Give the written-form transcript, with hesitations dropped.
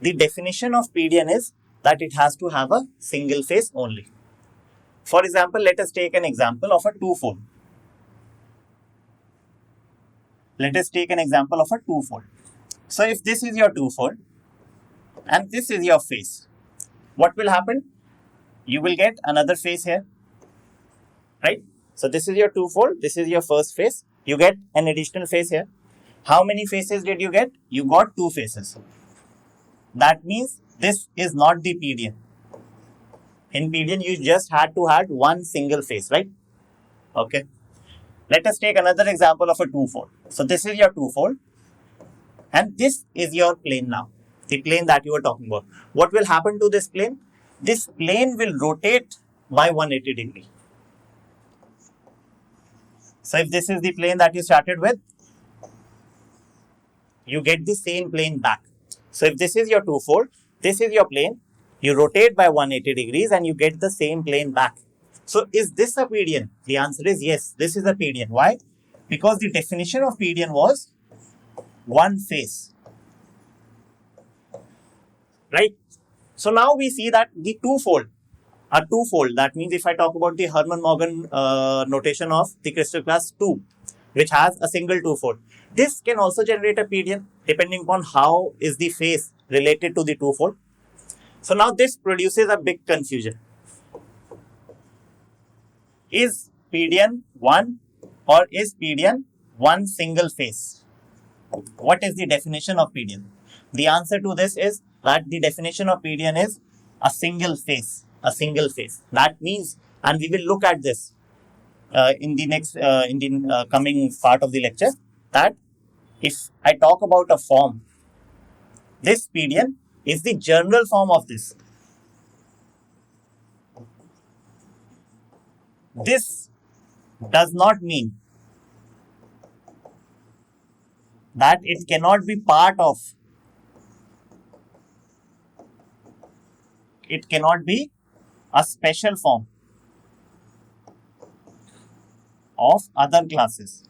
the definition of PDN is that it has to have a single phase only. For example, let us take an example of a two-fold. So if this is your two-fold and this is your phase, what will happen? You will get another phase here, right? So this is your two-fold, this is your first phase, you get an additional phase here. How many phases did you get? You got two phases. That means this is not the PDN. In PDN, you just had to have one single phase, right? Okay. Let us take another example of a two-fold. So this is your two-fold and this is your plane now, the plane that you were talking about. What will happen to this plane? This plane will rotate by 180 degrees. So if this is the plane that you started with, you get the same plane back. So if this is your two-fold, this is your plane, you rotate by 180 degrees and you get the same plane back. So is this a PDN? The answer is yes, this is a PDN. Why? Because the definition of PDN was one phase, right? So now we see that the two-fold, that means if I talk about the Hermann-Morgan notation of the crystal class 2, which has a single two-fold, this can also generate a PDN depending upon how is the phase related to the two-fold. So now this produces a big confusion. Is PDN one or is PDN one single phase? What is the definition of PDN? The answer to this is that the definition of PDN is a single phase. That means, and we will look at this in the coming part of the lecture, that if I talk about a form, this PDN is the general form of this. This does not mean that it cannot be part of, it cannot be a special form of other classes.